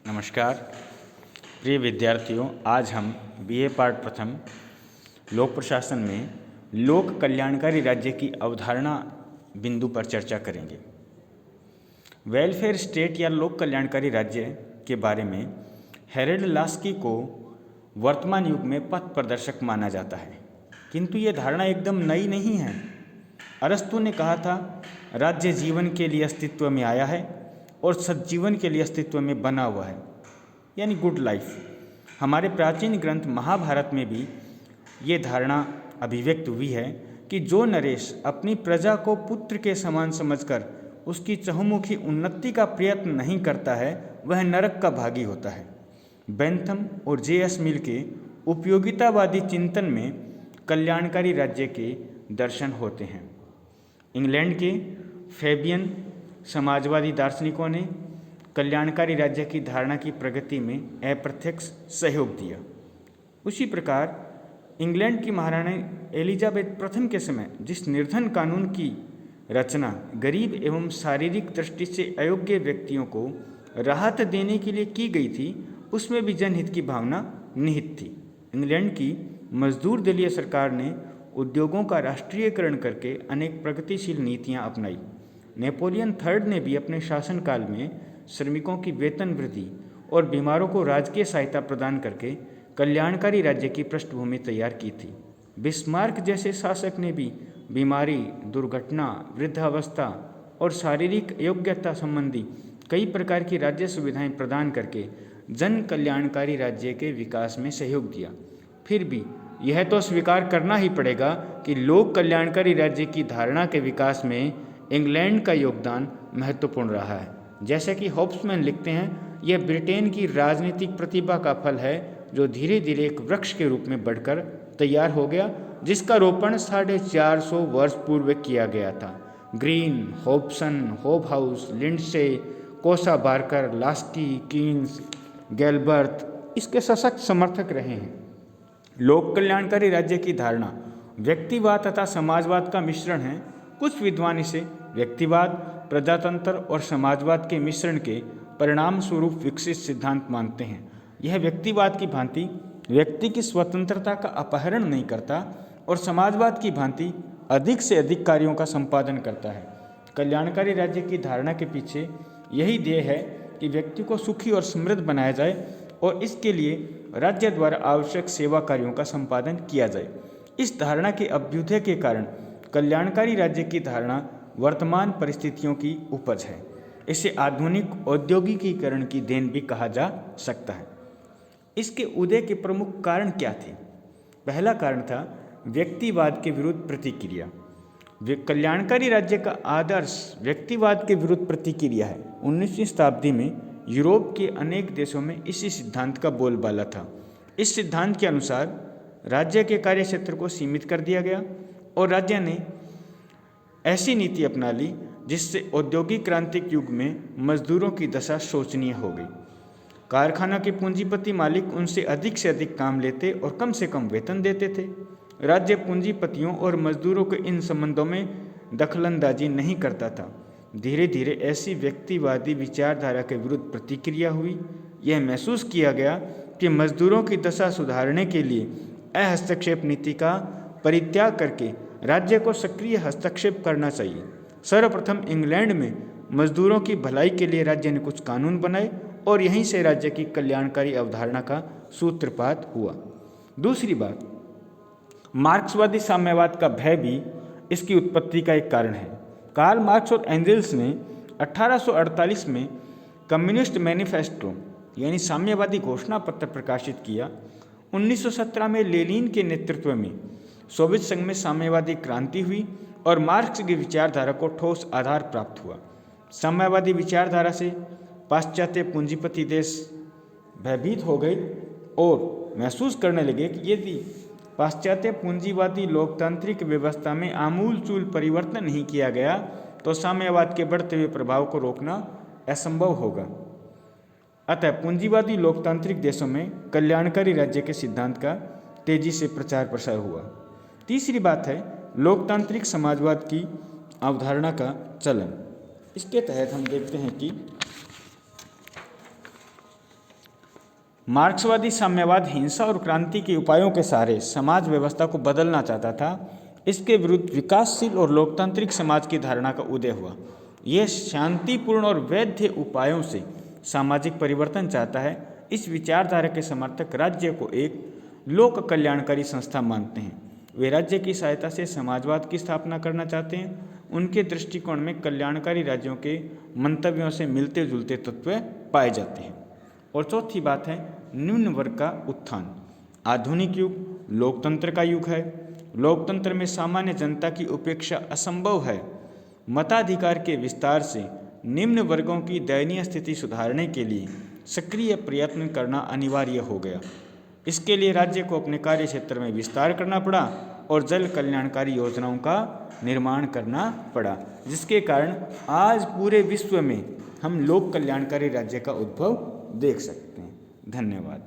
नमस्कार प्रिय विद्यार्थियों, आज हम बीए पार्ट प्रथम लोक प्रशासन में लोक कल्याणकारी राज्य की अवधारणा बिंदु पर चर्चा करेंगे। वेलफेयर स्टेट या लोक कल्याणकारी राज्य के बारे में हेरल्ड लास्की को वर्तमान युग में पथ प्रदर्शक माना जाता है, किंतु ये धारणा एकदम नई नहीं है। अरस्तु ने कहा था, राज्य जीवन के लिए अस्तित्व में आया है और सज्जीवन के लिए अस्तित्व में बना हुआ है, यानी गुड लाइफ। हमारे प्राचीन ग्रंथ महाभारत में भी ये धारणा अभिव्यक्त हुई है कि जो नरेश अपनी प्रजा को पुत्र के समान समझकर उसकी चहुमुखी उन्नति का प्रयत्न नहीं करता है, वह नरक का भागी होता है। बेंथम और जे.एस. मिल के उपयोगितावादी चिंतन में कल्याणकारी राज्य के दर्शन होते हैं। इंग्लैंड के फैबियन समाजवादी दार्शनिकों ने कल्याणकारी राज्य की धारणा की प्रगति में अप्रत्यक्ष सहयोग दिया। उसी प्रकार इंग्लैंड की महारानी एलिजाबेथ प्रथम के समय जिस निर्धन कानून की रचना गरीब एवं शारीरिक दृष्टि से अयोग्य व्यक्तियों को राहत देने के लिए की गई थी, उसमें भी जनहित की भावना निहित थी। इंग्लैंड की मजदूर दलीय सरकार ने उद्योगों का राष्ट्रीयकरण करके अनेक प्रगतिशील नीतियां अपनाई। नेपोलियन थर्ड ने भी अपने शासनकाल में श्रमिकों की वेतन वृद्धि और बीमारों को राजकीय सहायता प्रदान करके कल्याणकारी राज्य की पृष्ठभूमि तैयार की थी। बिस्मार्क जैसे शासक ने भी बीमारी, दुर्घटना, वृद्धावस्था और शारीरिक अयोग्यता संबंधी कई प्रकार की राज्य सुविधाएं प्रदान करके जन कल्याणकारी राज्य के विकास में सहयोग दिया। फिर भी यह तो स्वीकार करना ही पड़ेगा कि लोक कल्याणकारी राज्य की धारणा के विकास में इंग्लैंड का योगदान महत्वपूर्ण रहा है। जैसे कि होब्समैन लिखते हैं, यह ब्रिटेन की राजनीतिक प्रतिभा का फल है जो धीरे धीरे एक वृक्ष के रूप में बढ़कर तैयार हो गया, जिसका रोपण 450 वर्ष पूर्व किया गया था। ग्रीन, होब्सन, होबहाउस, लिंडसे, कोसा बार्कर, लास्की, कीन्स, गैलबर्ट इसके सशक्त समर्थक रहे हैं। लोक कल्याणकारी राज्य की धारणा व्यक्तिवाद तथा समाजवाद का मिश्रण है। कुछ विद्वान इसे व्यक्तिवाद, प्रजातंत्र और समाजवाद के मिश्रण के परिणाम स्वरूप विकसित सिद्धांत मानते हैं। यह व्यक्तिवाद की भांति व्यक्ति की स्वतंत्रता का अपहरण नहीं करता और समाजवाद की भांति अधिक से अधिक कार्यों का संपादन करता है। कल्याणकारी राज्य की धारणा के पीछे यही ध्येय है कि व्यक्ति को सुखी और समृद्ध बनाया जाए और इसके लिए राज्य द्वारा आवश्यक सेवा कार्यों का संपादन किया जाए। इस धारणा के अभ्युदय के कारण कल्याणकारी राज्य की धारणा वर्तमान परिस्थितियों की उपज है। इसे आधुनिक औद्योगिकीकरण की देन भी कहा जा सकता है। इसके उदय के प्रमुख कारण क्या थे? पहला कारण था व्यक्तिवाद के विरुद्ध प्रतिक्रिया। कल्याणकारी राज्य का आदर्श व्यक्तिवाद के विरुद्ध प्रतिक्रिया है। 19वीं शताब्दी में यूरोप के अनेक देशों में इसी सिद्धांत का बोलबाला था। इस सिद्धांत के अनुसार राज्य के कार्यक्षेत्र को सीमित कर दिया गया और राज्य ने ऐसी नीति अपना ली जिससे औद्योगिक क्रांतिक युग में मजदूरों की दशा शोचनीय हो गई। कारखाना के पूंजीपति मालिक उनसे से अधिक काम लेते और कम से कम वेतन देते थे। राज्य पूंजीपतियों और मजदूरों के इन संबंधों में दखलंदाजी नहीं करता था। धीरे धीरे ऐसी व्यक्तिवादी विचारधारा के विरुद्ध प्रतिक्रिया हुई। यह महसूस किया गया कि मजदूरों की दशा सुधारने के लिए अहस्तक्षेप नीति का परित्याग करके राज्य को सक्रिय हस्तक्षेप करना चाहिए। सर्वप्रथम इंग्लैंड में मजदूरों की भलाई के लिए राज्य ने कुछ कानून बनाए और यहीं से राज्य की कल्याणकारी अवधारणा का सूत्रपात हुआ। दूसरी बात, मार्क्सवादी साम्यवाद का भय भी इसकी उत्पत्ति का एक कारण है। कार्ल मार्क्स और एंजेल्स ने 1848 में कम्युनिस्ट मैनिफेस्टो यानी साम्यवादी घोषणा पत्र प्रकाशित किया। 1917 में लेनिन के नेतृत्व में सोवियत संघ में साम्यवादी क्रांति हुई और मार्क्स की विचारधारा को ठोस आधार प्राप्त हुआ। साम्यवादी विचारधारा से पाश्चात्य पूंजीपति देश भयभीत हो गए और महसूस करने लगे कि यदि पाश्चात्य पूंजीवादी लोकतांत्रिक व्यवस्था में आमूलचूल परिवर्तन नहीं किया गया तो साम्यवाद के बढ़ते हुए प्रभाव को रोकना असंभव होगा। अतः पूंजीवादी लोकतांत्रिक देशों में कल्याणकारी राज्य के सिद्धांत का तेजी से प्रचार प्रसार हुआ। तीसरी बात है लोकतांत्रिक समाजवाद की अवधारणा का चलन। इसके तहत हम देखते हैं कि मार्क्सवादी साम्यवाद हिंसा और क्रांति के उपायों के सहारे समाज व्यवस्था को बदलना चाहता था। इसके विरुद्ध विकासशील और लोकतांत्रिक समाज की धारणा का उदय हुआ। यह शांतिपूर्ण और वैध उपायों से सामाजिक परिवर्तन चाहता है। इस विचारधारा के समर्थक राज्य को एक लोक कल्याणकारी संस्था मानते हैं। वे राज्य की सहायता से समाजवाद की स्थापना करना चाहते हैं। उनके दृष्टिकोण में कल्याणकारी राज्यों के मंतव्यों से मिलते जुलते तत्व पाए जाते हैं। और चौथी बात है निम्न वर्ग का उत्थान। आधुनिक युग लोकतंत्र का युग है। लोकतंत्र में सामान्य जनता की उपेक्षा असंभव है। मताधिकार के विस्तार से निम्न वर्गों की दयनीय स्थिति सुधारने के लिए सक्रिय प्रयत्न करना अनिवार्य हो गया। इसके लिए राज्य को अपने कार्य क्षेत्र में विस्तार करना पड़ा और जन कल्याणकारी योजनाओं का निर्माण करना पड़ा, जिसके कारण आज पूरे विश्व में हम लोक कल्याणकारी राज्य का उद्भव देख सकते हैं। धन्यवाद।